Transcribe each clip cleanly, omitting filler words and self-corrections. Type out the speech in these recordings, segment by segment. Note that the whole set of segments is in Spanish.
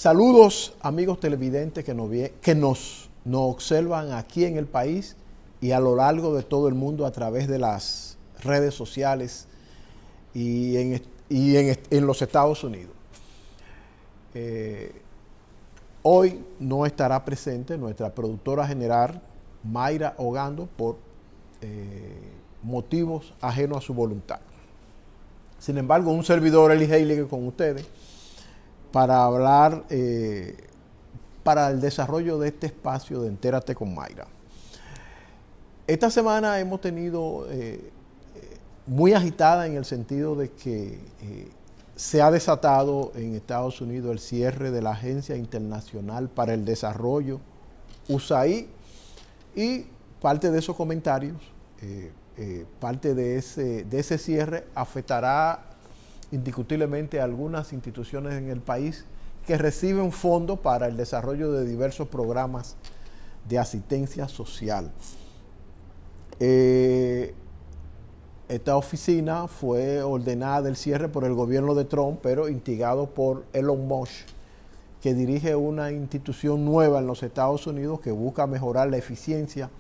Saludos amigos televidentes que nos observan aquí en el país y a lo largo de todo el mundo a través de las redes sociales y en los Estados Unidos. Hoy no estará presente nuestra productora general Mayra Ogando por motivos ajenos a su voluntad. Sin embargo, un servidor, Eli Heilige, con ustedes para hablar para el desarrollo de este espacio de Entérate con Mayra. Esta semana hemos tenido muy agitada en el sentido de que se ha desatado en Estados Unidos el cierre de la Agencia Internacional para el Desarrollo, USAID, y parte de esos comentarios, parte de ese cierre afectará indiscutiblemente a algunas instituciones en el país que reciben fondos para el desarrollo de diversos programas de asistencia social. Esta oficina fue ordenada el cierre por el gobierno de Trump, pero instigado por Elon Musk, que dirige una institución nueva en los Estados Unidos que busca mejorar la eficiencia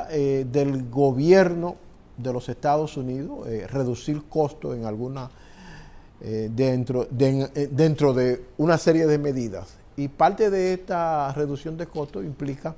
del gobierno de los Estados Unidos, reducir costos en alguna dentro de una serie de medidas. Y parte de esta reducción de costos implica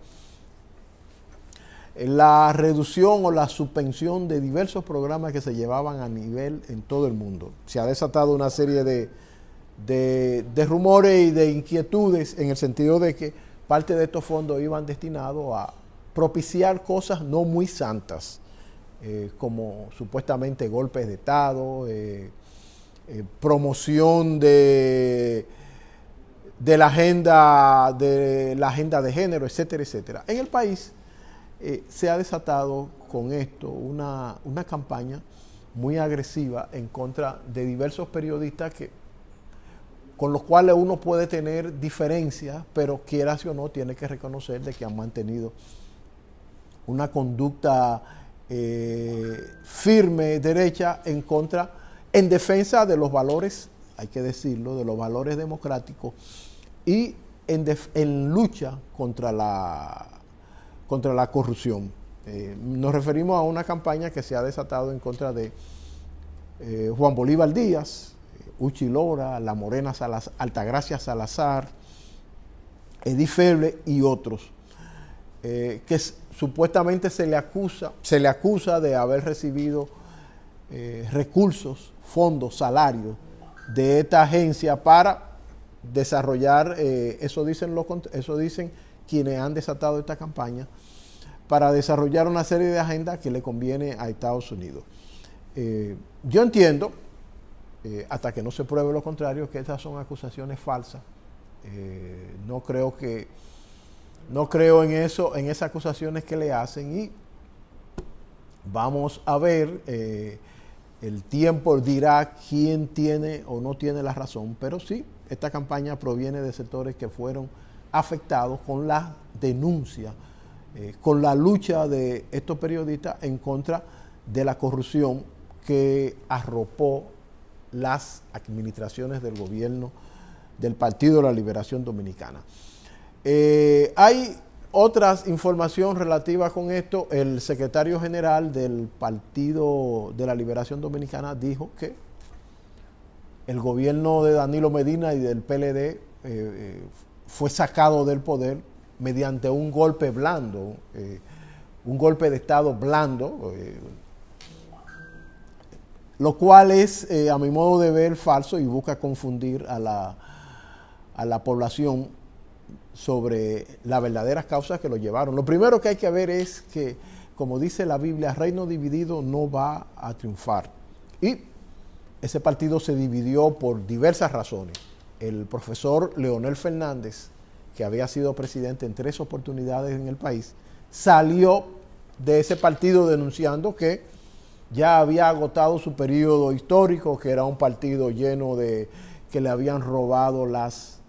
la reducción o la suspensión de diversos programas que se llevaban a nivel en todo el mundo. Se ha desatado una serie de rumores y de inquietudes en el sentido de que parte de estos fondos iban destinados a propiciar cosas no muy santas, como supuestamente golpes de Estado, promoción de la agenda de género, etcétera, etcétera. En el país se ha desatado con esto una campaña muy agresiva en contra de diversos periodistas con los cuales uno puede tener diferencias, pero quieras o no, tiene que reconocer de que han mantenido una conducta firme, derecha, en defensa de los valores, hay que decirlo, de los valores democráticos y en lucha contra la corrupción. Nos referimos a una campaña que se ha desatado en contra de Juan Bolívar Díaz, Uchi Lora, La Morena Altagracia Salazar, Edith Feble y otros, que supuestamente se le acusa de haber recibido recursos, fondos, salarios de esta agencia para desarrollar, eso dicen quienes han desatado esta campaña, para desarrollar una serie de agendas que le conviene a Estados Unidos. Yo entiendo, hasta que no se pruebe lo contrario, que estas son acusaciones falsas. No creo en eso, en esas acusaciones que le hacen, y vamos a ver, el tiempo dirá quién tiene o no tiene la razón, pero sí, esta campaña proviene de sectores que fueron afectados con la denuncia, con la lucha de estos periodistas en contra de la corrupción que arropó las administraciones del gobierno del Partido de la Liberación Dominicana. Hay otras informaciones relativas con esto. El secretario general del Partido de la Liberación Dominicana dijo que el gobierno de Danilo Medina y del PLD fue sacado del poder mediante un golpe blando, un golpe de Estado blando, lo cual es, a mi modo de ver, falso y busca confundir a la población sobre las verdaderas causas que lo llevaron. Lo primero que hay que ver es que, como dice la Biblia, reino dividido no va a triunfar. Y ese partido se dividió por diversas razones. El profesor Leonel Fernández, que había sido presidente en 3 oportunidades en el país, salió de ese partido denunciando que ya había agotado su periodo histórico, que era un partido lleno de que le habían robado las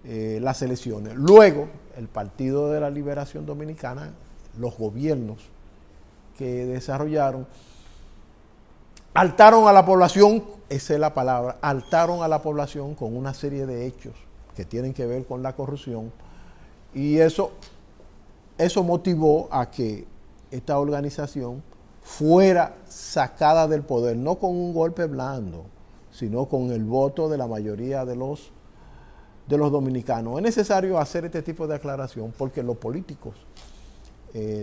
elecciones. Luego, el Partido de la Liberación Dominicana, los gobiernos que desarrollaron, Altaron a la población, esa es la palabra, altaron a la población con una serie de hechos que tienen que ver con la corrupción, y eso motivó a que esta organización fuera sacada del poder, no con un golpe blando, sino con el voto de la mayoría de los dominicanos. Es necesario hacer este tipo de aclaración porque los políticos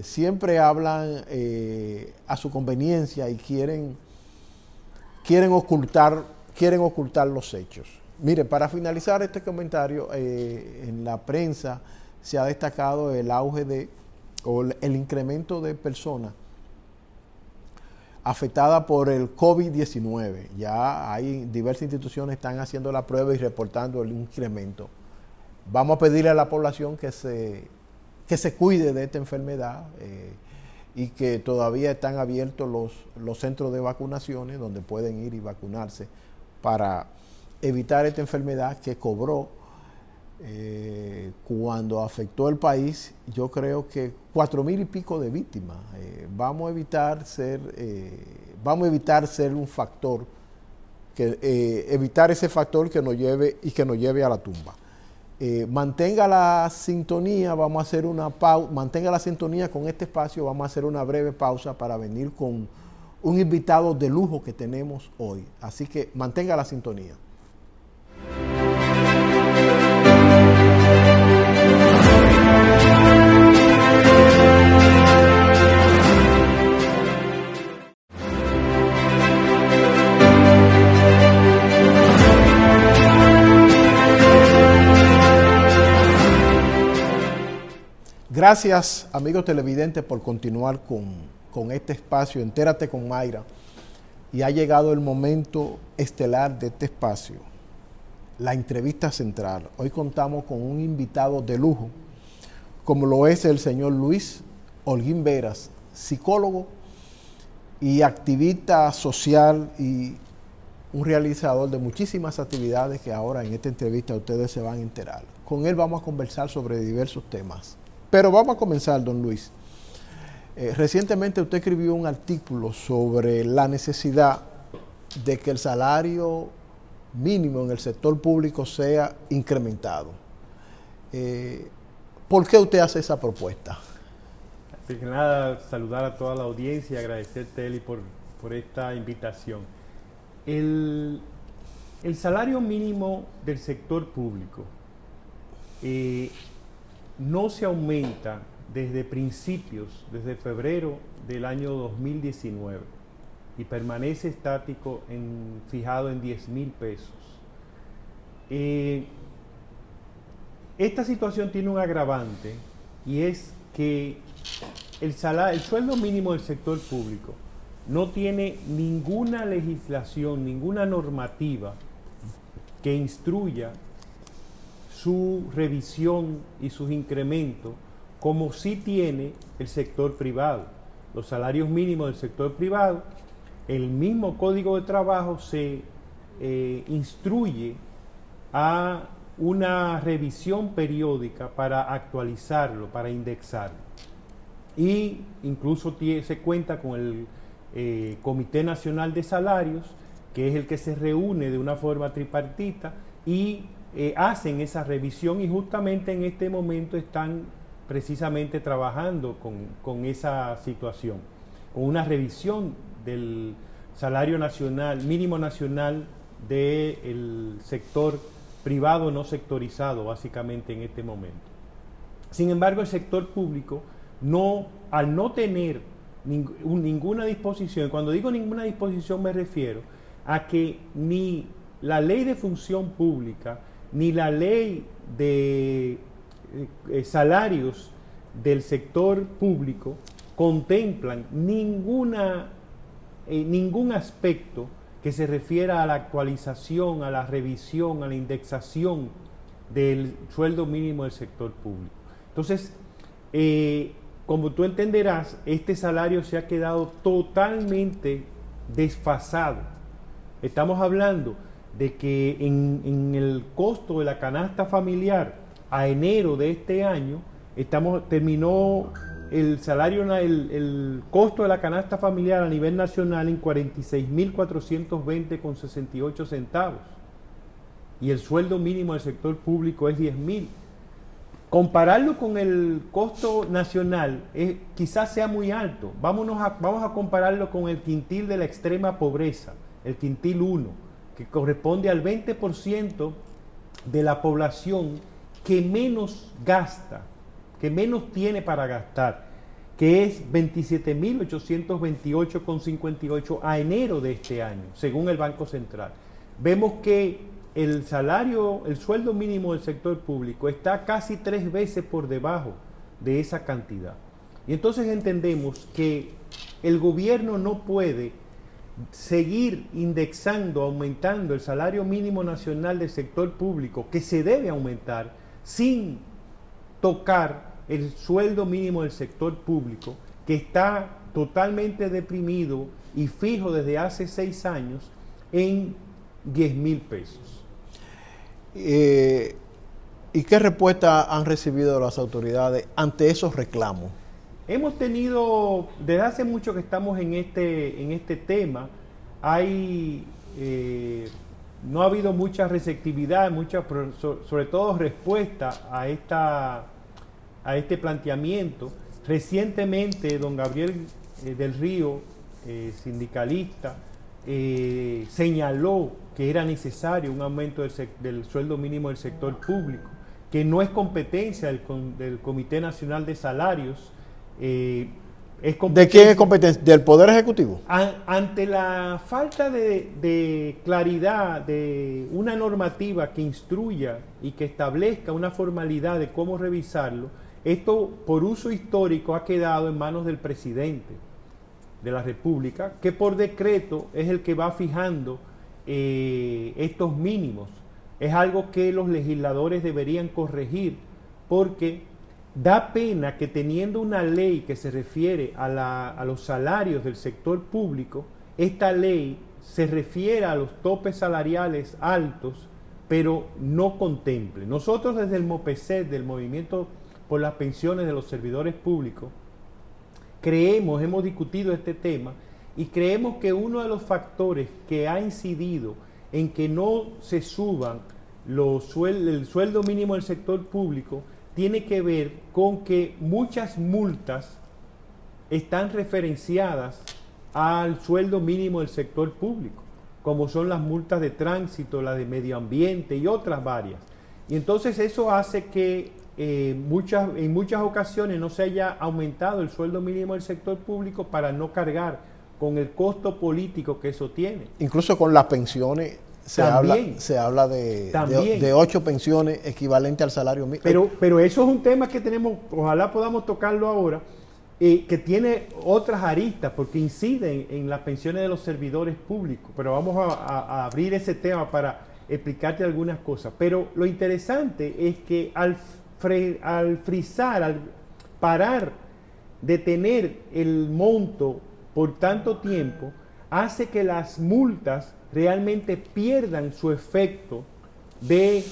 siempre hablan a su conveniencia y quieren ocultar los hechos. Mire, para finalizar este comentario, en la prensa se ha destacado el auge o el incremento de personas afectadas por el COVID-19. Ya hay diversas instituciones que están haciendo la prueba y reportando el incremento. Vamos a pedirle a la población que se cuide de esta enfermedad y que todavía están abiertos los centros de vacunaciones donde pueden ir y vacunarse para evitar esta enfermedad que cobró cuando afectó el país, yo creo que 4,000 y pico de víctimas. Vamos a evitar ser un factor, evitar ese factor que nos lleve a la tumba. Mantenga la sintonía, vamos a hacer mantenga la sintonía con este espacio, vamos a hacer una breve pausa para venir con un invitado de lujo que tenemos hoy. Así que mantenga la sintonía. Gracias, amigos televidentes, por continuar con este espacio, Entérate con Mayra. Y ha llegado el momento estelar de este espacio, la entrevista central. Hoy contamos con un invitado de lujo, como lo es el señor Luis Holguín Veras, psicólogo y activista social y un realizador de muchísimas actividades que ahora en esta entrevista ustedes se van a enterar. Con él vamos a conversar sobre diversos temas. Pero vamos a comenzar, don Luis. Recientemente usted escribió un artículo sobre la necesidad de que el salario mínimo en el sector público sea incrementado. ¿Por qué usted hace esa propuesta? Así que nada, saludar a toda la audiencia y agradecerte, Eli, por esta invitación. El salario mínimo del sector público no se aumenta desde febrero del año 2019 y permanece estático fijado en 10,000 pesos. Esta situación tiene un agravante y es que el sueldo mínimo del sector público no tiene ninguna legislación, ninguna normativa que instruya su revisión y sus incrementos, como sí tiene el sector privado. Los salarios mínimos del sector privado, el mismo Código de Trabajo se instruye a una revisión periódica para actualizarlo, para indexarlo. Y incluso se cuenta con el Comité Nacional de Salarios, que es el que se reúne de una forma tripartita y hacen esa revisión, y justamente en este momento están precisamente trabajando con esa situación, con una revisión del salario nacional, mínimo nacional del sector privado no sectorizado, básicamente en este momento. Sin embargo, el sector público, al no tener ninguna disposición, cuando digo ninguna disposición me refiero a que ni la ley de función pública, ni la ley de salarios del sector público contemplan ningún aspecto que se refiera a la actualización, a la revisión, a la indexación del sueldo mínimo del sector público. Entonces, como tú entenderás, este salario se ha quedado totalmente desfasado. Estamos hablando de que en el costo de la canasta familiar a enero de este año terminó el salario, el costo de la canasta familiar a nivel nacional en 46.420,68 centavos. Y el sueldo mínimo del sector público es 10.000. Compararlo con el costo nacional quizás sea muy alto. Vamos a compararlo con el quintil de la extrema pobreza, el quintil 1, que corresponde al 20% de la población que menos gasta, que menos tiene para gastar, que es 27.828,58 a enero de este año, según el Banco Central. Vemos que el sueldo mínimo del sector público está casi 3 veces por debajo de esa cantidad. Y entonces entendemos que el gobierno no puede seguir indexando, aumentando el salario mínimo nacional del sector público, que se debe aumentar, sin tocar el sueldo mínimo del sector público, que está totalmente deprimido y fijo desde hace 6 años en 10.000 pesos. ¿Y qué respuesta han recibido las autoridades ante esos reclamos? Hemos tenido, desde hace mucho que estamos en este tema, no ha habido mucha receptividad, sobre todo respuesta a este planteamiento. Recientemente, don Gabriel del Río, sindicalista, señaló que era necesario un aumento del sueldo mínimo del sector público, que no es competencia del Comité Nacional de Salarios. ¿De quién es competencia? ¿Del Poder Ejecutivo? Ante la falta de claridad de una normativa que instruya y que establezca una formalidad de cómo revisarlo, esto por uso histórico ha quedado en manos del presidente de la República, que por decreto es el que va fijando estos mínimos. Es algo que los legisladores deberían corregir, porque da pena que teniendo una ley que se refiere a los salarios del sector público, esta ley se refiere a los topes salariales altos, pero no contemple. Nosotros desde el MOPESET, del Movimiento por las Pensiones de los Servidores Públicos, hemos discutido este tema y creemos que uno de los factores que ha incidido en que no se suban el sueldo mínimo del sector público tiene que ver con que muchas multas están referenciadas al sueldo mínimo del sector público, como son las multas de tránsito, las de medio ambiente y otras varias. Y entonces eso hace que en muchas ocasiones no se haya aumentado el sueldo mínimo del sector público para no cargar con el costo político que eso tiene. Incluso con las pensiones se habla de 8 pensiones equivalentes al salario mínimo. Pero eso es un tema que tenemos, ojalá podamos tocarlo ahora, que tiene otras aristas, porque incide en las pensiones de los servidores públicos. Pero vamos a abrir ese tema para explicarte algunas cosas. Pero lo interesante es que al parar de tener el monto por tanto tiempo, hace que las multas realmente pierdan su efecto de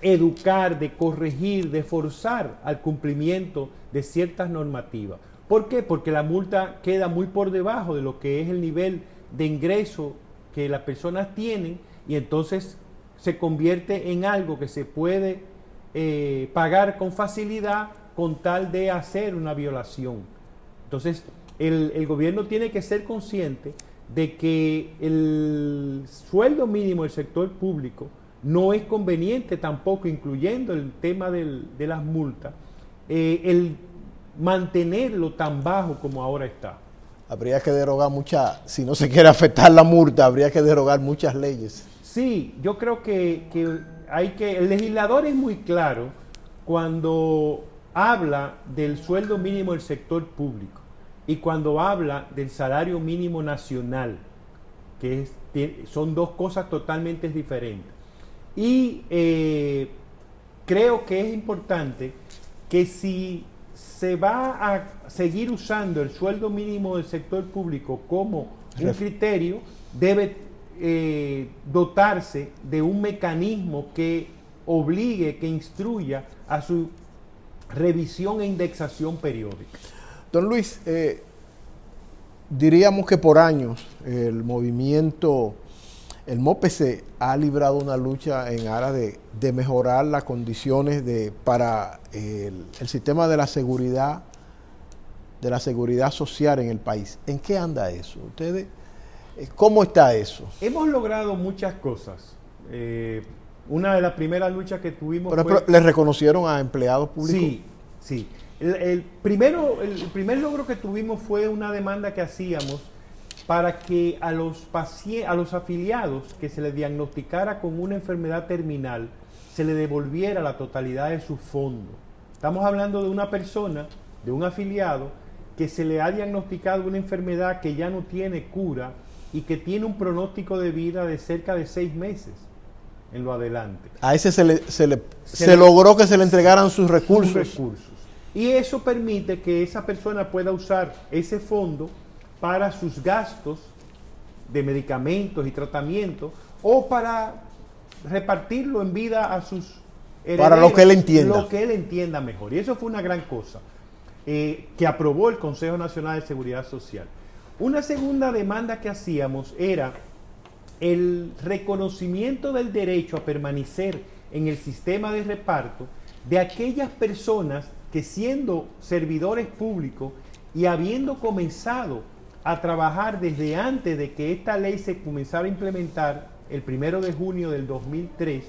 educar, de corregir, de forzar al cumplimiento de ciertas normativas. ¿Por qué? Porque la multa queda muy por debajo de lo que es el nivel de ingreso que las personas tienen, y entonces se convierte en algo que se puede pagar con facilidad con tal de hacer una violación. Entonces el gobierno tiene que ser consciente de que el sueldo mínimo del sector público no es conveniente tampoco, incluyendo el tema de las multas, el mantenerlo tan bajo como ahora está. Habría que derogar si no se quiere afectar la multa, habría que derogar muchas leyes. Sí, yo creo que el legislador es muy claro cuando habla del sueldo mínimo del sector público y cuando habla del salario mínimo nacional, que son dos cosas totalmente diferentes. Y creo que es importante que si se va a seguir usando el sueldo mínimo del sector público como un criterio, debe dotarse de un mecanismo que obligue, que instruya a su revisión e indexación periódica. Don Luis, diríamos que por años el movimiento, el MOPC ha librado una lucha en aras de mejorar las condiciones para el sistema de la seguridad social en el país. ¿En qué anda eso? ¿Ustedes cómo está eso? Hemos logrado muchas cosas. Una de las primeras luchas que tuvimos Por ejemplo, fue... ¿le reconocieron a empleados públicos? Sí, sí. El primer logro que tuvimos fue una demanda que hacíamos para que a los afiliados que se les diagnosticara con una enfermedad terminal se le devolviera la totalidad de su fondo. Estamos hablando de una persona, de un afiliado, que se le ha diagnosticado una enfermedad que ya no tiene cura y que tiene un pronóstico de vida de cerca de 6 meses en lo adelante. A ese se logró que se le entregaran sus recursos. Y eso permite que esa persona pueda usar ese fondo para sus gastos de medicamentos y tratamientos o para repartirlo en vida a sus herederos. Para lo que él entienda. Lo que él entienda mejor. Y eso fue una gran cosa que aprobó el Consejo Nacional de Seguridad Social. Una segunda demanda que hacíamos era el reconocimiento del derecho a permanecer en el sistema de reparto de aquellas personas que, siendo servidores públicos y habiendo comenzado a trabajar desde antes de que esta ley se comenzara a implementar el 1 de junio del 2003,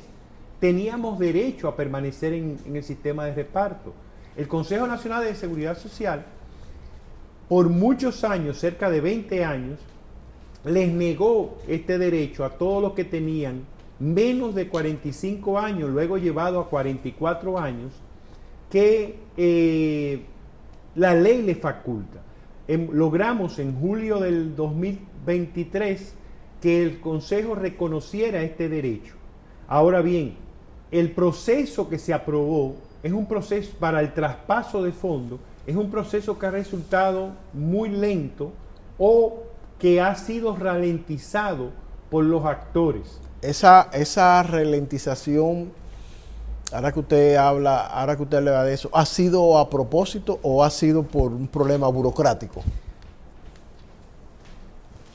teníamos derecho a permanecer en el sistema de reparto. El Consejo Nacional de Seguridad Social, por muchos años, cerca de 20 años, les negó este derecho a todos los que tenían menos de 45 años, luego llevado a 44 años, que la ley les faculta. Logramos en julio del 2023 que el Consejo reconociera este derecho. Ahora bien, el proceso que se aprobó es un proceso para el traspaso de fondos, es un proceso que ha resultado muy lento o que ha sido ralentizado por los actores. Esa ralentización, ahora que usted habla de eso, ¿ha sido a propósito o ha sido por un problema burocrático?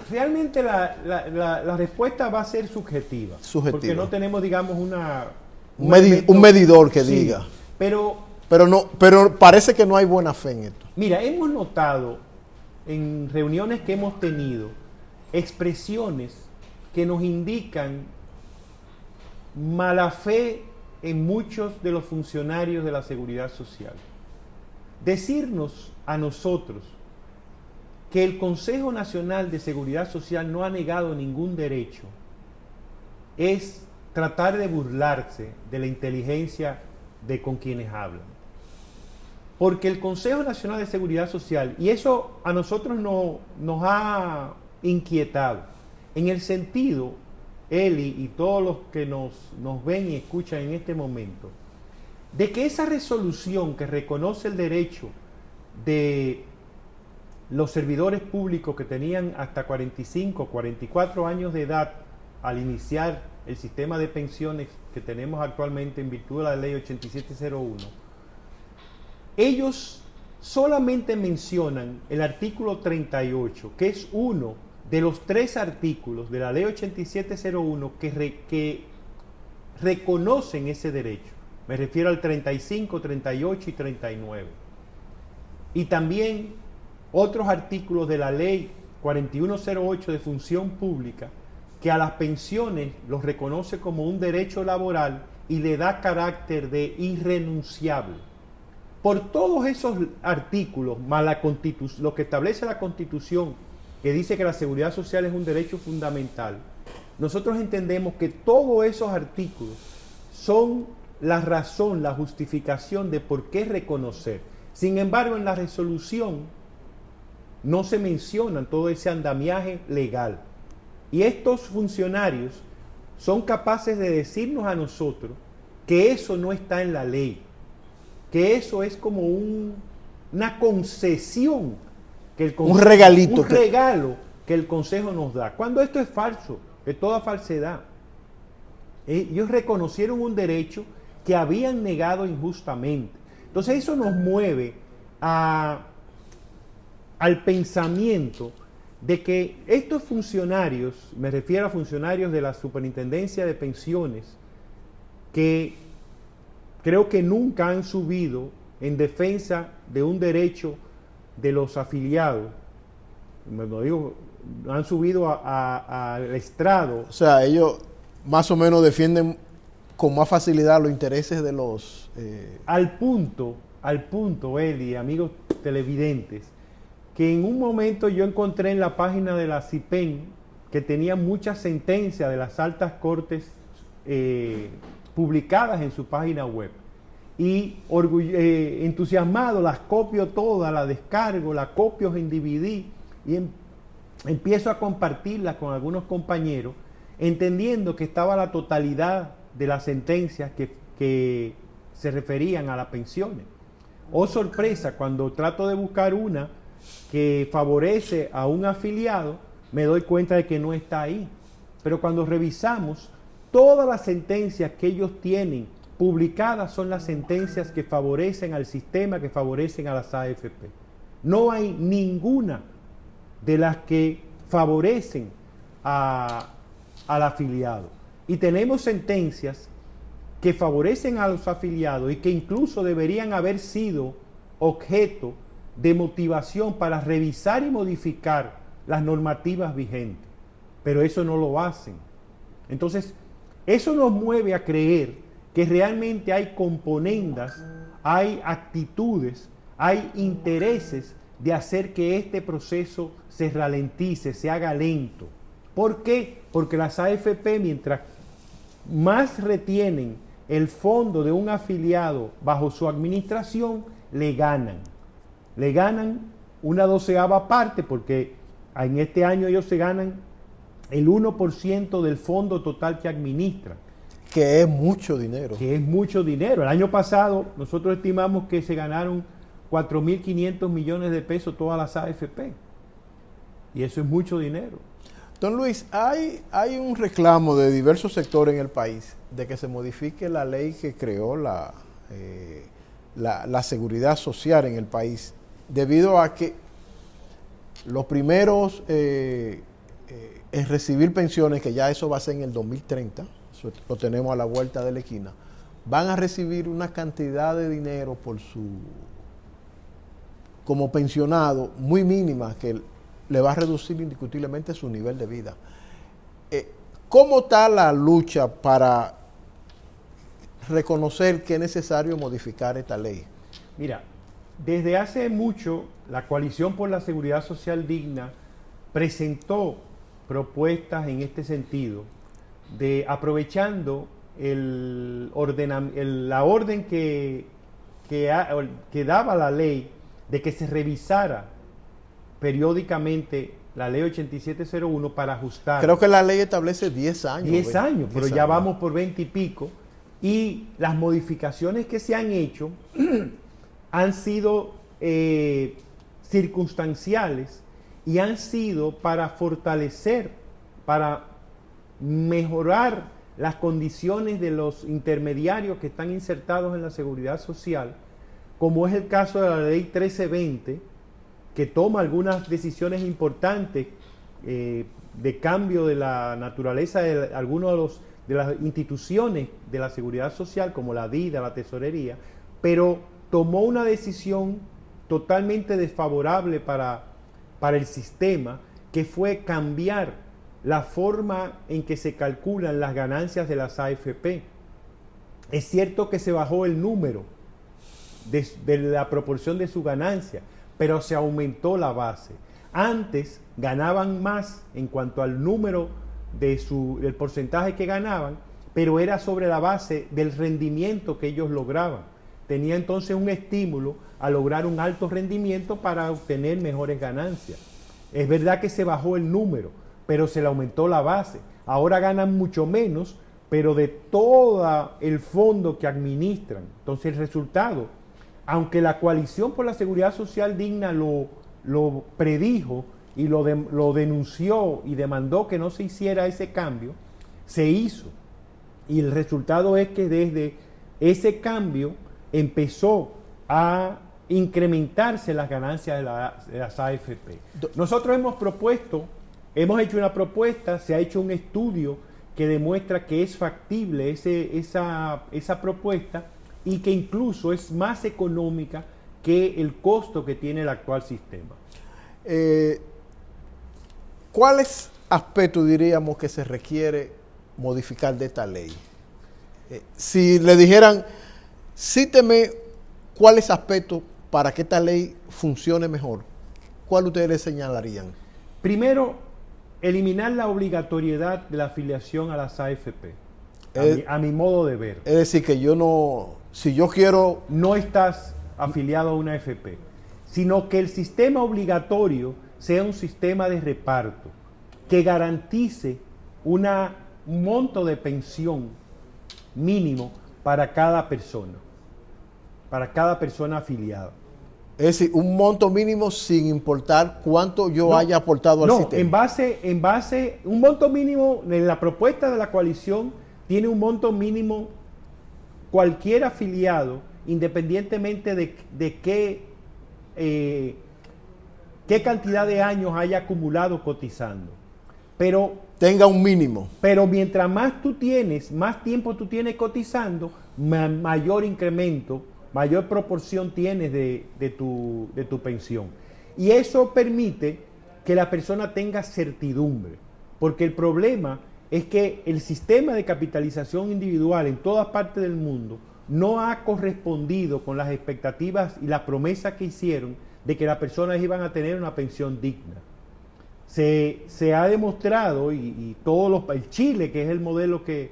Realmente la respuesta va a ser subjetiva. Porque no tenemos, digamos, un medidor que diga. Pero parece que no hay buena fe en esto. Mira, hemos notado en reuniones que hemos tenido expresiones que nos indican mala fe en muchos de los funcionarios de la seguridad social. Decirnos a nosotros que el Consejo Nacional de Seguridad Social no ha negado ningún derecho es tratar de burlarse de la inteligencia de con quienes hablan. Porque el Consejo Nacional de Seguridad Social, y eso a nosotros nos ha inquietado, en el sentido, Eli y todos los que nos ven y escuchan en este momento, de que esa resolución que reconoce el derecho de los servidores públicos que tenían hasta 45, 44 años de edad al iniciar el sistema de pensiones que tenemos actualmente en virtud de la ley 8701, ellos solamente mencionan el artículo 38, que es uno de los 3 artículos de la ley 8701 que reconocen ese derecho. Me refiero al 35, 38 y 39. Y también otros artículos de la ley 4108 de función pública, que a las pensiones los reconoce como un derecho laboral y le da carácter de irrenunciable. Por todos esos artículos, más lo que establece la Constitución, que dice que la seguridad social es un derecho fundamental, nosotros entendemos que todos esos artículos son la razón, la justificación de por qué reconocer. Sin embargo, en la resolución no se mencionan todo ese andamiaje legal. Y estos funcionarios son capaces de decirnos a nosotros que eso no está en la ley, que eso es como una concesión, un regalo que el Consejo nos da, cuando esto es falso, de toda falsedad. Ellos reconocieron un derecho que habían negado injustamente. Entonces eso nos mueve a al pensamiento de que estos funcionarios, me refiero a funcionarios de la Superintendencia de Pensiones, que creo que nunca han subido en defensa de un derecho de los afiliados, me lo digo, han subido al estrado. O sea, ellos más o menos defienden con más facilidad los intereses de los... Al punto, Eli, amigos televidentes, que en un momento yo encontré en la página de la CIPEN que tenía muchas sentencias de las altas cortes publicadas en su página web. Y entusiasmado las copio todas, las descargo, las copio en DVD y empiezo a compartirlas con algunos compañeros, entendiendo que estaba la totalidad de las sentencias que se referían a las pensiones. Oh sorpresa, cuando trato de buscar una que favorece a un afiliado, me doy cuenta de que no está ahí. Pero cuando revisamos, todas las sentencias que ellos tienen publicadas son las sentencias que favorecen al sistema, que favorecen a las AFP. No hay ninguna de las que favorecen al afiliado. Y tenemos sentencias que favorecen a los afiliados y que incluso deberían haber sido objeto de motivación para revisar y modificar las normativas vigentes. Pero eso no lo hacen. Entonces, eso nos mueve a creer que realmente hay componendas, hay actitudes, hay intereses de hacer que este proceso se ralentice, se haga lento. ¿Por qué? Porque las AFP, mientras más retienen el fondo de un afiliado bajo su administración, le ganan una 12ª parte, porque en este año ellos se ganan el 1% del fondo total que administran. Que es mucho dinero. Que es mucho dinero. El año pasado nosotros estimamos que se ganaron 4.500 millones de pesos todas las AFP. Y eso es mucho dinero. Don Luis, hay un reclamo de diversos sectores en el país de que se modifique la ley que creó la seguridad social en el país, debido a que los primeros en recibir pensiones, que ya eso va a ser en el 2030, eso lo tenemos a la vuelta de la esquina, van a recibir una cantidad de dinero como pensionado muy mínima, que le va a reducir indiscutiblemente su nivel de vida. ¿Cómo está la lucha para reconocer que es necesario modificar esta ley? Mira, desde hace mucho la Coalición por la Seguridad Social Digna presentó propuestas en este sentido, de aprovechando la orden que daba la ley de que se revisara periódicamente la ley 8701 para ajustar. Creo que la ley establece 10 años. 10 años, pero ya vamos por 20 y pico. Y las modificaciones que se han hecho han sido circunstanciales y han sido para fortalecer, para mejorar las condiciones de los intermediarios que están insertados en la seguridad social, como es el caso de la ley 1320, que toma algunas decisiones importantes de cambio de la naturaleza de algunos de las instituciones de la seguridad social, como la DIDA, la tesorería, pero tomó una decisión totalmente desfavorable para el sistema, que fue cambiar la forma en que se calculan las ganancias de las AFP. Es cierto que se bajó el número de la proporción de su ganancia, pero se aumentó la base. Antes ganaban más en cuanto al número del porcentaje que ganaban, pero era sobre la base del rendimiento que ellos lograban. Tenía entonces un estímulo a lograr un alto rendimiento para obtener mejores ganancias. Es verdad que se bajó el número, pero se le aumentó la base. Ahora ganan mucho menos, pero de todo el fondo que administran. Entonces el resultado, aunque la Coalición por la Seguridad Social Digna lo predijo y lo denunció y demandó que no se hiciera ese cambio, se hizo. Y el resultado es que desde ese cambio empezó a incrementarse las ganancias de las AFP. Nosotros hemos hecho una propuesta, se ha hecho un estudio que demuestra que es factible esa propuesta y que incluso es más económica que el costo que tiene el actual sistema. ¿Cuáles aspectos diríamos que se requiere modificar de esta ley? Si le dijeran, cíteme cuáles aspectos para que esta ley funcione mejor, ¿cuál ustedes le señalarían? Primero, eliminar la obligatoriedad de la afiliación a las AFP, a mi modo de ver. Es decir, que yo no, si yo quiero... No estás afiliado a una AFP, sino que el sistema obligatorio sea un sistema de reparto que garantice un monto de pensión mínimo para cada persona afiliada. Es decir, un monto mínimo sin importar cuánto yo haya aportado al sistema. Un monto mínimo, en la propuesta de la coalición, tiene un monto mínimo cualquier afiliado, independientemente de qué cantidad de años haya acumulado cotizando. Pero tenga un mínimo. Pero mientras más tiempo tú tienes cotizando, mayor incremento, mayor proporción tienes de tu pensión. Y eso permite que la persona tenga certidumbre, porque el problema es que el sistema de capitalización individual en todas partes del mundo no ha correspondido con las expectativas y las promesas que hicieron de que las personas iban a tener una pensión digna. Se ha demostrado, y el Chile, que es el modelo que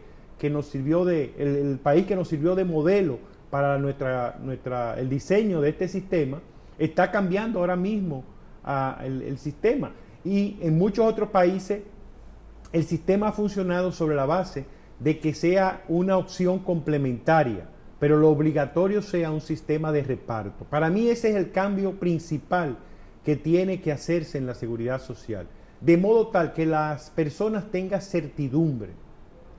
nos sirvió el país que nos sirvió de modelo para el diseño de este sistema, está cambiando ahora mismo el sistema. Y en muchos otros países el sistema ha funcionado sobre la base de que sea una opción complementaria, pero lo obligatorio sea un sistema de reparto. Para mí ese es el cambio principal que tiene que hacerse en la seguridad social, de modo tal que las personas tengan certidumbre,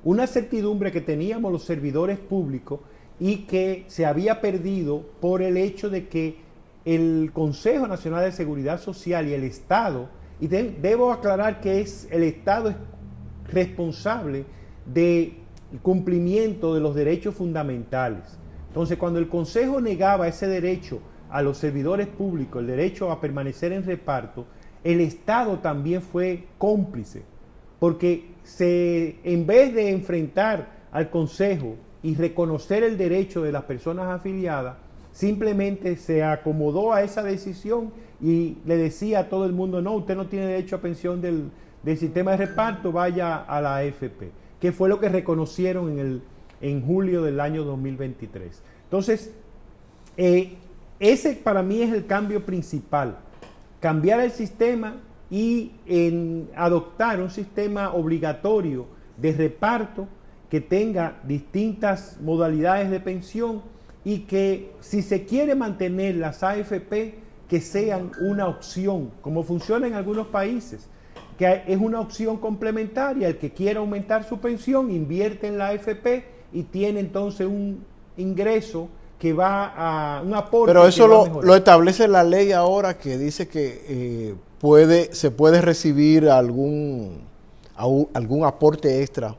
una certidumbre que teníamos los servidores públicos y que se había perdido por el hecho de que el Consejo Nacional de Seguridad Social y el Estado, y debo aclarar que el Estado es responsable del cumplimiento de los derechos fundamentales. Entonces, cuando el Consejo negaba ese derecho a los servidores públicos, el derecho a permanecer en reparto, el Estado también fue cómplice, porque en vez de enfrentar al Consejo y reconocer el derecho de las personas afiliadas, simplemente se acomodó a esa decisión y le decía a todo el mundo, no, usted no tiene derecho a pensión del sistema de reparto, vaya a la AFP, que fue lo que reconocieron en julio del año 2023. Entonces, ese para mí es el cambio principal, cambiar el sistema y adoptar un sistema obligatorio de reparto que tenga distintas modalidades de pensión y que, si se quiere mantener las AFP, que sean una opción, como funciona en algunos países, que es una opción complementaria. El que quiera aumentar su pensión invierte en la AFP y tiene entonces un ingreso que va a un aporte. Pero eso lo establece la ley ahora, que dice que se puede recibir algún aporte extra.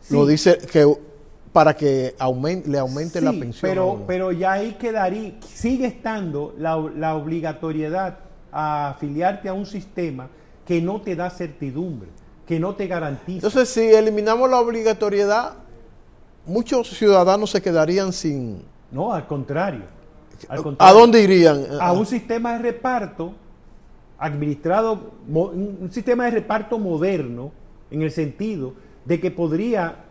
Sí. Lo dice que para que le aumente la pensión. Pero ya ahí quedaría, sigue estando la obligatoriedad a afiliarte a un sistema que no te da certidumbre, que no te garantiza. Entonces, si eliminamos la obligatoriedad, muchos ciudadanos se quedarían sin... No, al contrario. ¿A dónde irían? A un sistema de reparto administrado, un sistema de reparto moderno, en el sentido de que podría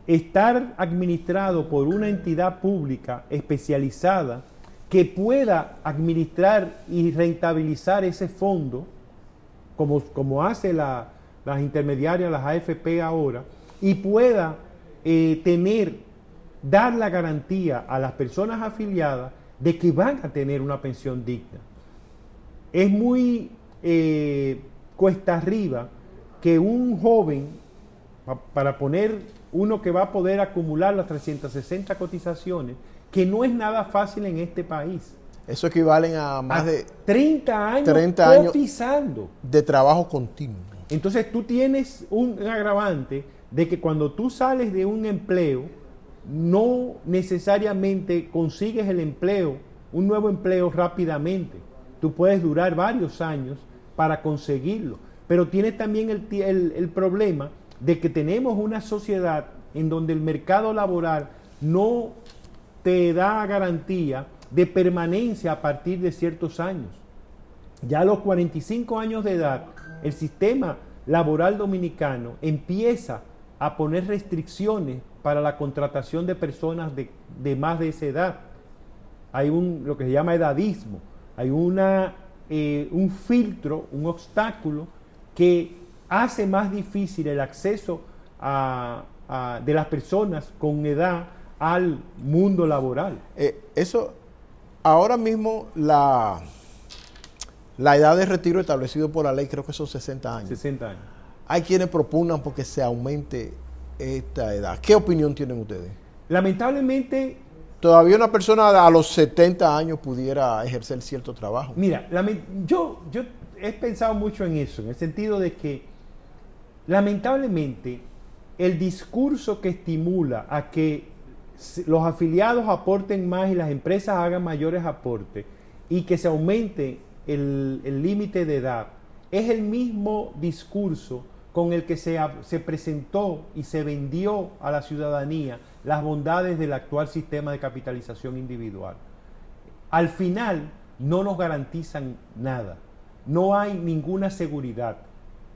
estar administrado por una entidad pública especializada que pueda administrar y rentabilizar ese fondo, como hace las intermediarias, las AFP ahora, y pueda dar la garantía a las personas afiliadas de que van a tener una pensión digna. Es muy cuesta arriba que un joven, para poner uno que va a poder acumular las 360 cotizaciones, que no es nada fácil en este país. Eso equivalen a más de 30 años 30 años cotizando. de trabajo continuo. Entonces tú tienes un agravante de que cuando tú sales de un empleo, no necesariamente consigues el empleo, un nuevo empleo rápidamente. Tú puedes durar varios años para conseguirlo. Pero tienes también el problema de que tenemos una sociedad en donde el mercado laboral no te da garantía de permanencia a partir de ciertos años. Ya a los 45 años de edad, el sistema laboral dominicano empieza a poner restricciones para la contratación de personas de más de esa edad. Hay lo que se llama edadismo, hay un filtro, un obstáculo que hace más difícil el acceso de las personas con edad al mundo laboral. Eso, ahora mismo la edad de retiro establecido por la ley creo que son 60 años. 60 años. Hay quienes propugnan porque se aumente esta edad. ¿Qué opinión tienen ustedes? Lamentablemente, Todavía una persona a los 70 años pudiera ejercer cierto trabajo. mira, yo he pensado mucho en eso, en el sentido de que lamentablemente el discurso que estimula a que los afiliados aporten más y las empresas hagan mayores aportes y que se aumente el límite de edad es el mismo discurso con el que se presentó y se vendió a la ciudadanía las bondades del actual sistema de capitalización individual. Al final no nos garantizan nada, no hay ninguna seguridad.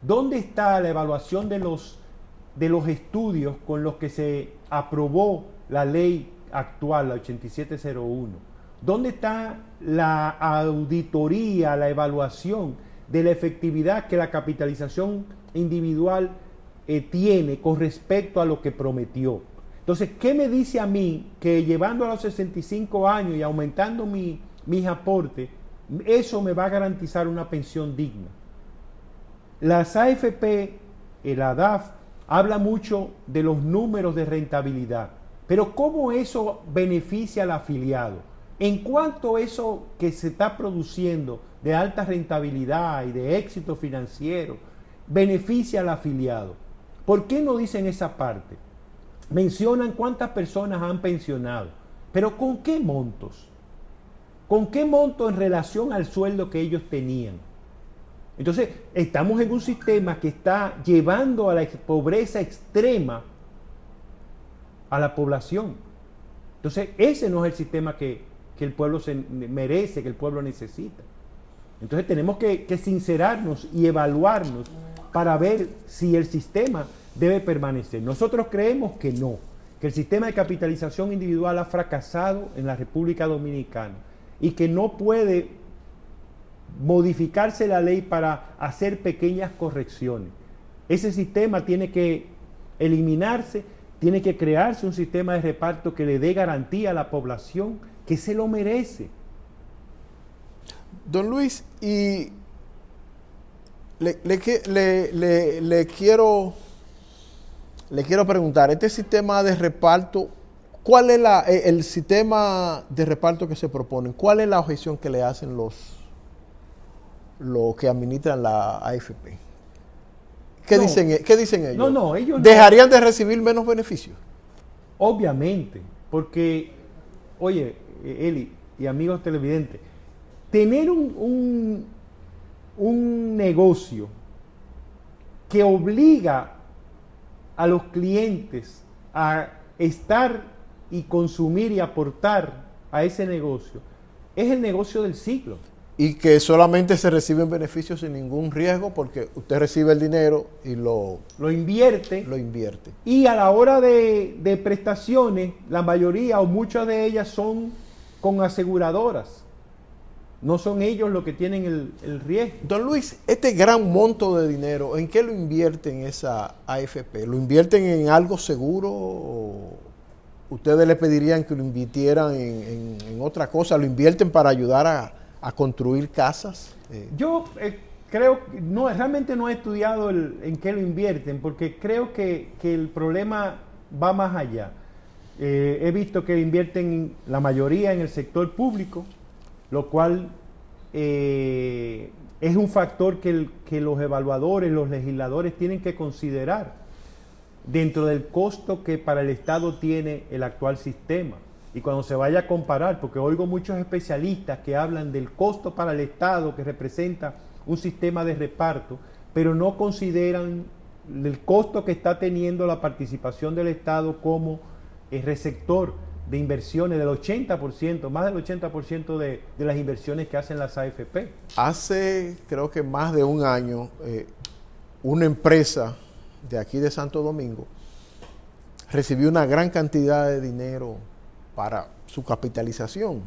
¿Dónde está la evaluación de los estudios con los que se aprobó la ley actual, la 8701? ¿Dónde está la auditoría, la evaluación de la efectividad que la capitalización individual tiene con respecto a lo que prometió? Entonces, ¿qué me dice a mí que llevando a los 65 años y aumentando mis aportes, eso me va a garantizar una pensión digna? Las AFP, la DAF, habla mucho de los números de rentabilidad, pero ¿cómo eso beneficia al afiliado? ¿En cuánto eso que se está produciendo de alta rentabilidad y de éxito financiero beneficia al afiliado? ¿Por qué no dicen esa parte? Mencionan cuántas personas han pensionado, pero ¿con qué montos? ¿Con qué monto en relación al sueldo que ellos tenían? Entonces, estamos en un sistema que está llevando a la pobreza extrema a la población. Entonces, ese no es el sistema que el pueblo se merece, que el pueblo necesita. Entonces, tenemos que sincerarnos y evaluarnos para ver si el sistema debe permanecer. Nosotros creemos que no, que el sistema de capitalización individual ha fracasado en la República Dominicana y que no puede modificarse la ley para hacer pequeñas correcciones. Ese sistema tiene que eliminarse, tiene que crearse un sistema de reparto que le dé garantía a la población que se lo merece. Don Luis, y le quiero preguntar, este sistema de reparto, ¿cuál es el sistema de reparto que se propone? ¿Cuál es la objeción que le hacen los que administran la AFP? ¿Qué dicen ellos? Ellos ¿Dejarían de recibir menos beneficios? Obviamente, porque, oye, Eli y amigos televidentes, tener un negocio que obliga a los clientes a estar y consumir y aportar a ese negocio, es el negocio del siglo. Y que solamente se reciben beneficios sin ningún riesgo porque usted recibe el dinero y lo invierte. Y a la hora de prestaciones, la mayoría o muchas de ellas son con aseguradoras. No son ellos los que tienen el riesgo. Don Luis, este gran monto de dinero, ¿en qué lo invierten esa AFP? ¿Lo invierten en algo seguro? ¿O ustedes le pedirían que lo invirtieran en otra cosa? ¿Lo invierten para ayudar a construir casas? Yo creo, realmente no he estudiado en qué lo invierten, porque creo que el problema va más allá. He visto que invierten la mayoría en el sector público, lo cual es un factor que los evaluadores, los legisladores tienen que considerar dentro del costo que para el Estado tiene el actual sistema. Y cuando se vaya a comparar, porque oigo muchos especialistas que hablan del costo para el Estado que representa un sistema de reparto, pero no consideran el costo que está teniendo la participación del Estado como receptor de inversiones del 80%, más del 80% de las inversiones que hacen las AFP. Hace, creo que más de un año, una empresa de aquí de Santo Domingo recibió una gran cantidad de dinero para su capitalización.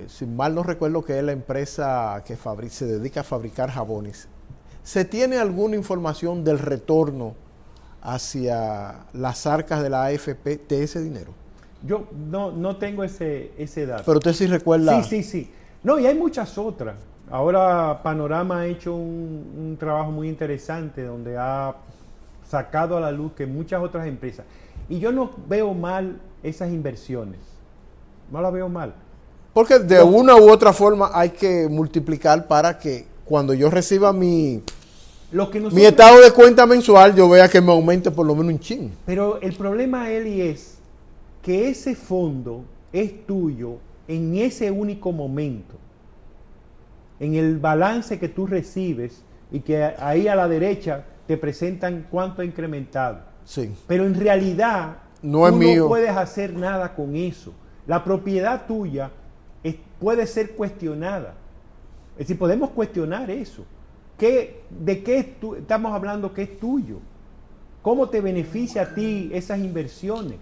Si mal no recuerdo, que es la empresa que se dedica a fabricar jabones. ¿Se tiene alguna información del retorno hacia las arcas de la AFP de ese dinero? Yo no tengo ese dato. Pero usted sí recuerda. Sí. No, y hay muchas otras. Ahora Panorama ha hecho un trabajo muy interesante donde ha sacado a la luz que muchas otras empresas. Y yo no veo mal esas inversiones. No las veo mal. Porque de una u otra forma hay que multiplicar para que cuando yo reciba mi estado de cuenta mensual, yo vea que me aumente por lo menos un chin. Pero el problema, Eli, es que ese fondo es tuyo en ese único momento. En el balance que tú recibes y que ahí a la derecha te presentan cuánto ha incrementado. Sí. Pero en realidad no es mío. No puedes hacer nada con eso. La propiedad tuya puede ser cuestionada. Es decir, podemos cuestionar eso. ¿De qué estamos hablando que es tuyo? ¿Cómo te beneficia a ti esas inversiones?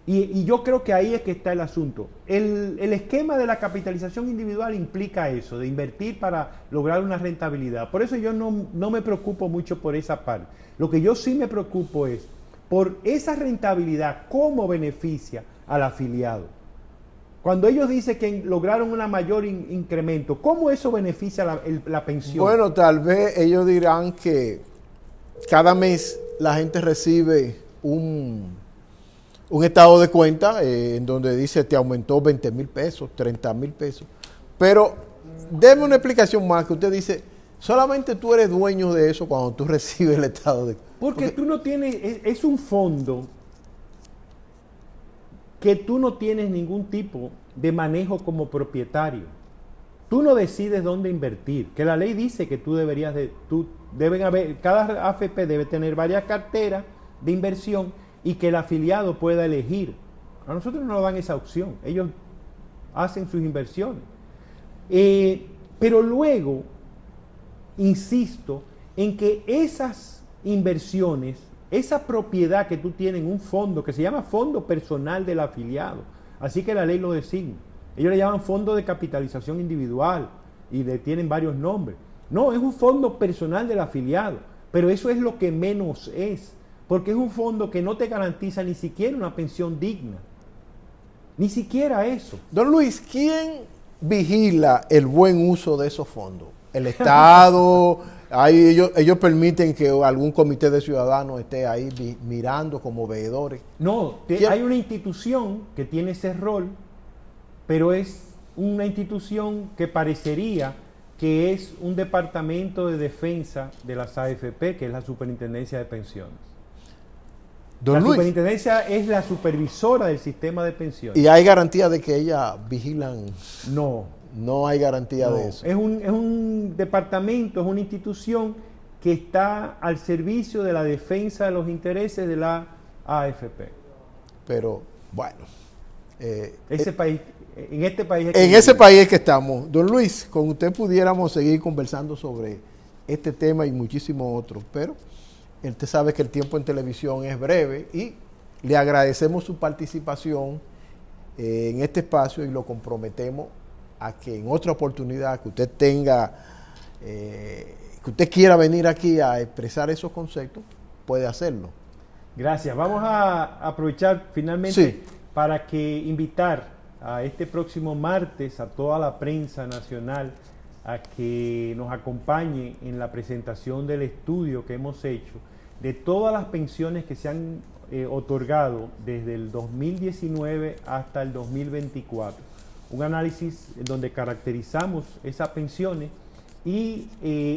Y yo creo que ahí es que está el asunto. El esquema de la capitalización individual implica eso, de invertir para lograr una rentabilidad. Por eso yo no me preocupo mucho por esa parte. Lo que yo sí me preocupo es por esa rentabilidad, cómo beneficia al afiliado. Cuando ellos dicen que lograron un mayor incremento, ¿cómo eso beneficia la pensión? Bueno, tal vez ellos dirán que cada mes la gente recibe un estado de cuenta en donde dice te aumentó 20,000 pesos, 30,000 pesos. Pero déme una explicación más, que usted dice, solamente tú eres dueño de eso cuando tú recibes el estado de cuenta. Porque tú no tienes, es un fondo que tú no tienes ningún tipo de manejo como propietario. Tú no decides dónde invertir, que la ley dice que cada AFP debe tener varias carteras de inversión y que el afiliado pueda elegir. A nosotros no nos dan esa opción, ellos hacen sus inversiones. Pero luego, insisto, en que esas inversiones, esa propiedad que tú tienes en un fondo que se llama fondo personal del afiliado, así que la ley lo designa. Ellos le llaman fondo de capitalización individual y tienen varios nombres. No, es un fondo personal del afiliado, pero eso es lo que menos es, porque es un fondo que no te garantiza ni siquiera una pensión digna. Ni siquiera eso. Don Luis, ¿quién vigila el buen uso de esos fondos? ¿El Estado? Ellos permiten que algún comité de ciudadanos esté ahí mirando como veedores. No, hay una institución que tiene ese rol, pero es una institución que parecería que es un departamento de defensa de las AFP, que es la Superintendencia de Pensiones. La superintendencia es la supervisora del sistema de pensiones. ¿Y hay garantía de que ellas vigilan? No hay garantía de eso. Es un departamento, es una institución que está al servicio de la defensa de los intereses de la AFP. Pero, bueno. En este país es que estamos. Don Luis, con usted pudiéramos seguir conversando sobre este tema y muchísimos otros, pero usted sabe que el tiempo en televisión es breve y le agradecemos su participación en este espacio y lo comprometemos a que en otra oportunidad que usted tenga, que usted quiera venir aquí a expresar esos conceptos, puede hacerlo. Gracias. Vamos a aprovechar finalmente para invitar a este próximo martes a toda la prensa nacional a que nos acompañe en la presentación del estudio que hemos hecho de todas las pensiones que se han otorgado desde el 2019 hasta el 2024. un análisis donde caracterizamos esas pensiones y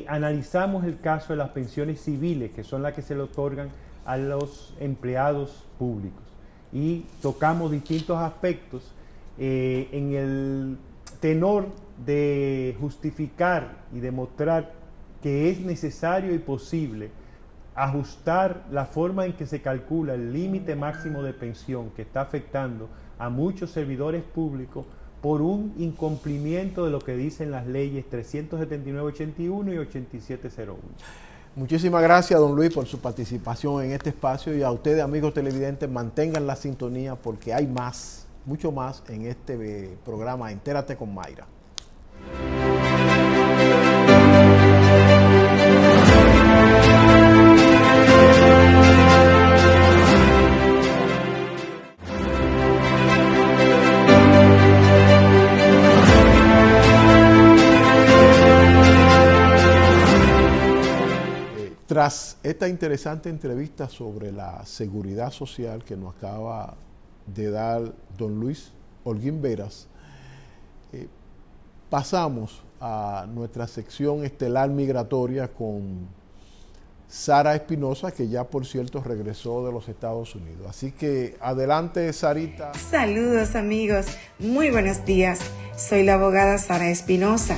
analizamos el caso de las pensiones civiles, que son las que se le otorgan a los empleados públicos. Y tocamos distintos aspectos en el tenor de justificar y demostrar que es necesario y posible ajustar la forma en que se calcula el límite máximo de pensión que está afectando a muchos servidores públicos por un incumplimiento de lo que dicen las leyes 379/81 y 8701. Muchísimas gracias, don Luis, por su participación en este espacio, y a ustedes, amigos televidentes, mantengan la sintonía porque hay más, mucho más en este programa Entérate con Mayra. Tras esta interesante entrevista sobre la seguridad social que nos acaba de dar don Luis Holguín Veras, pasamos a nuestra sección estelar migratoria con Sara Espinosa, que ya por cierto regresó de los Estados Unidos. Así que adelante, Sarita. Saludos, amigos, muy buenos días. Soy la abogada Sara Espinosa.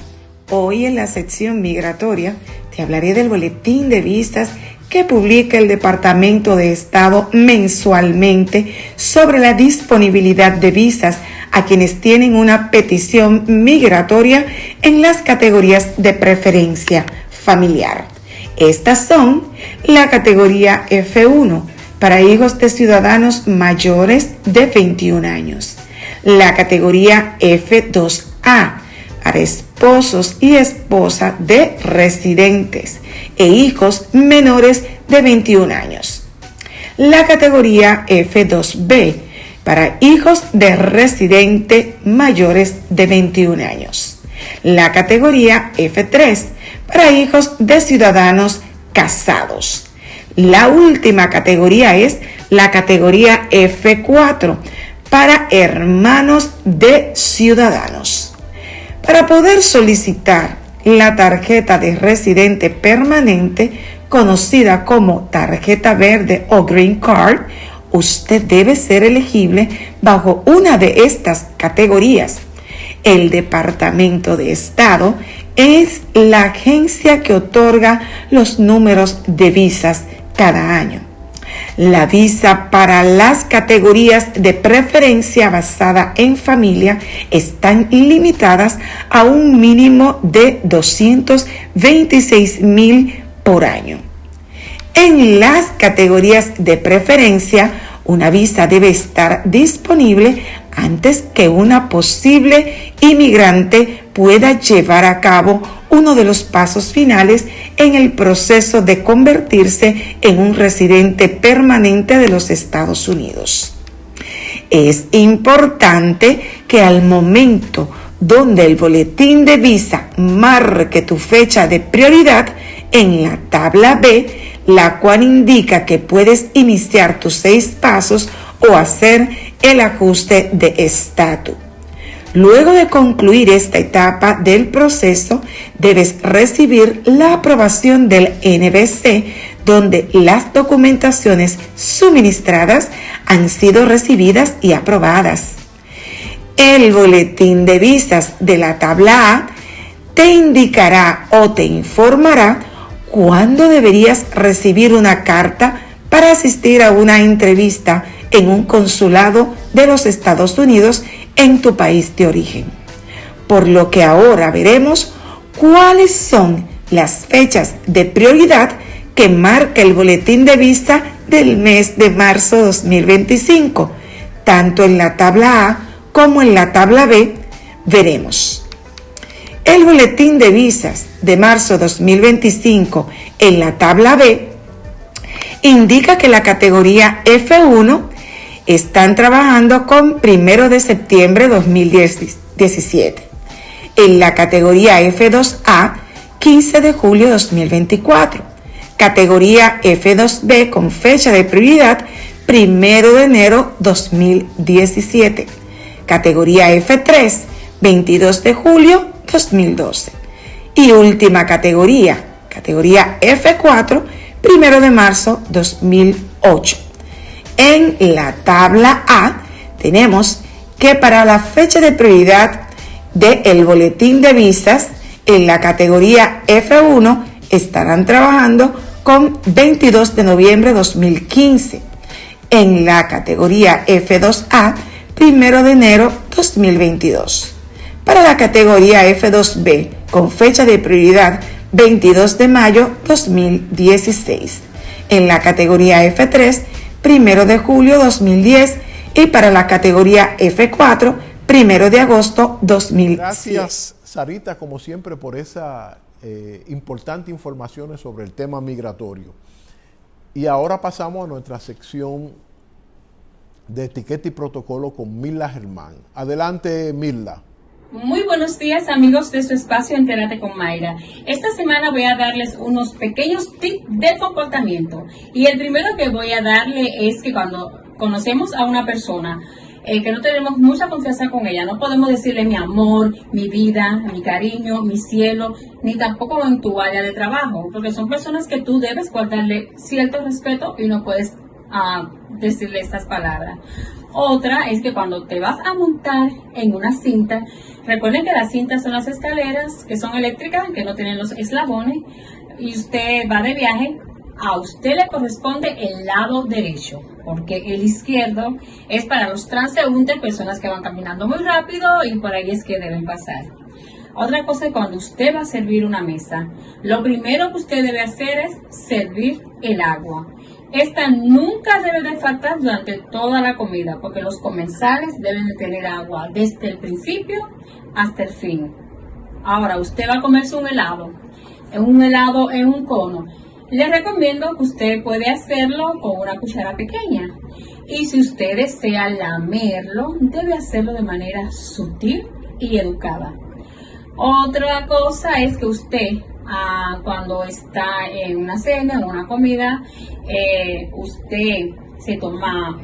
Hoy en la sección migratoria te hablaré del boletín de visas que publica el Departamento de Estado mensualmente sobre la disponibilidad de visas a quienes tienen una petición migratoria en las categorías de preferencia familiar. Estas son la categoría F1 para hijos de ciudadanos mayores de 21 años, la categoría F2A para esposos y esposas de residentes e hijos menores de 21 años. La categoría F2B para hijos de residentes mayores de 21 años. La categoría F3 para hijos de ciudadanos casados. La última categoría es la categoría F4 para hermanos de ciudadanos. Para poder solicitar la tarjeta de residente permanente, conocida como tarjeta verde o Green Card, usted debe ser elegible bajo una de estas categorías. El Departamento de Estado es la agencia que otorga los números de visas cada año. La visa para las categorías de preferencia basada en familia están limitadas a un mínimo de 226,000 por año. En las categorías de preferencia, una visa debe estar disponible antes que una posible inmigrante pueda llevar a cabo uno de los pasos finales en el proceso de convertirse en un residente permanente de los Estados Unidos. Es importante que al momento donde el boletín de visa marque tu fecha de prioridad en la tabla B, la cual indica que puedes iniciar tus 6 pasos o hacer el ajuste de estatus. Luego de concluir esta etapa del proceso, debes recibir la aprobación del NVC, donde las documentaciones suministradas han sido recibidas y aprobadas. El boletín de visas de la tabla A te indicará o te informará cuándo deberías recibir una carta para asistir a una entrevista en un consulado de los Estados Unidos en tu país de origen. Por lo que ahora veremos cuáles son las fechas de prioridad que marca el boletín de visa del mes de marzo 2025. Tanto en la tabla A como en la tabla B veremos. El boletín de visas de marzo 2025 en la tabla B indica que la categoría F1 están trabajando con 1 de septiembre de 2017. En la categoría F2A, 15 de julio de 2024. Categoría F2B con fecha de prioridad 1 de enero 2017. Categoría F3 22 de julio 2012. Y última categoría, categoría F4, 1 de marzo 2008. En la tabla A tenemos que para la fecha de prioridad del boletín de visas, en la categoría F1 estarán trabajando con 22 de noviembre de 2015. En la categoría F2A, 1 de enero 2022. Para la categoría F2B, con fecha de prioridad 22 de mayo 2016. En la categoría F3, 1 de julio 2010. Y para la categoría F4, 1 de agosto 2010. Gracias, Sarita, como siempre, por esa importante información sobre el tema migratorio. Y ahora pasamos a nuestra sección de etiqueta y protocolo con Mirla Germán. Adelante, Mirla. Muy buenos días, amigos de su espacio Entérate con Mayra. Esta semana voy a darles unos pequeños tips de comportamiento. Y el primero que voy a darle es que cuando conocemos a una persona que no tenemos mucha confianza con ella, no podemos decirle mi amor, mi vida, mi cariño, mi cielo, ni tampoco en tu área de trabajo, porque son personas que tú debes guardarle cierto respeto y no puedes decirle estas palabras. Otra es que cuando te vas a montar en una cinta, recuerden que las cintas son las escaleras que son eléctricas, que no tienen los eslabones, y usted va de viaje. A usted le corresponde el lado derecho, porque el izquierdo es para los transeúntes, personas que van caminando muy rápido y por ahí es que deben pasar. Otra cosa es cuando usted va a servir una mesa, lo primero que usted debe hacer es servir el agua. Esta nunca debe de faltar durante toda la comida, porque los comensales deben de tener agua desde el principio hasta el fin. Ahora, usted va a comerse un helado en un cono. Les recomiendo que usted puede hacerlo con una cuchara pequeña. Y si usted desea lamerlo, debe hacerlo de manera sutil y educada. Otra cosa es que usted, cuando está en una cena, en una comida, usted se toma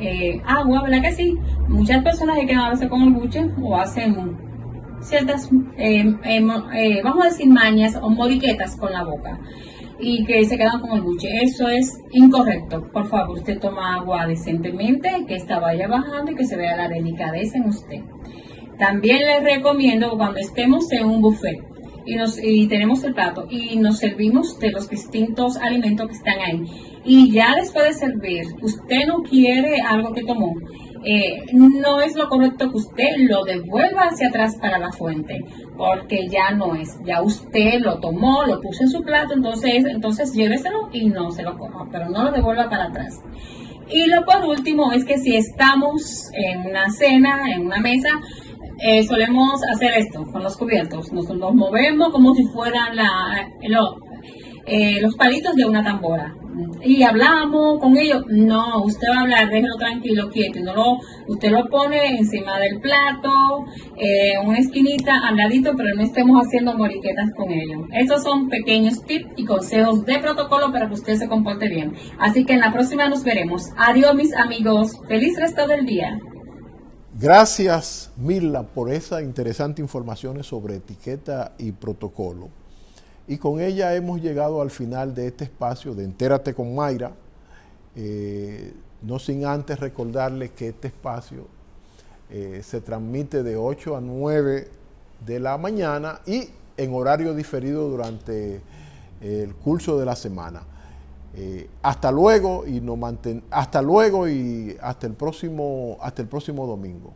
agua, ¿verdad que sí? Muchas personas se quedan a veces con el buche o hacen ciertas, vamos a decir, mañas o moriquetas con la boca y que se quedan con el buche. Eso es incorrecto. Por favor, usted toma agua decentemente, que esta vaya bajando y que se vea la delicadeza en usted. También les recomiendo que cuando estemos en un buffet y tenemos el plato y nos servimos de los distintos alimentos que están ahí y ya después de servir, usted no quiere algo que tomó, no es lo correcto que usted lo devuelva hacia atrás para la fuente, porque ya no es, ya usted lo tomó, lo puso en su plato, entonces lléveselo y no se lo coma, pero no lo devuelva para atrás. Y lo por último es que si estamos en una cena, en una mesa, solemos hacer esto con los cubiertos, nos movemos como si fueran los palitos de una tambora y hablamos con ellos. No, usted va a hablar, déjelo tranquilo, quieto, usted lo pone encima del plato, en una esquinita, al ladito, pero no estemos haciendo moriquetas con ellos. Estos son pequeños tips y consejos de protocolo para que usted se comporte bien. Así que en la próxima nos veremos. Adiós, mis amigos, feliz resto del día. Gracias, Mirla, por esa interesante información sobre etiqueta y protocolo. Y con ella hemos llegado al final de este espacio de Entérate con Mayra. No sin antes recordarles que este espacio se transmite de 8 a 9 de la mañana y en horario diferido durante el curso de la semana. Hasta luego y hasta el próximo domingo.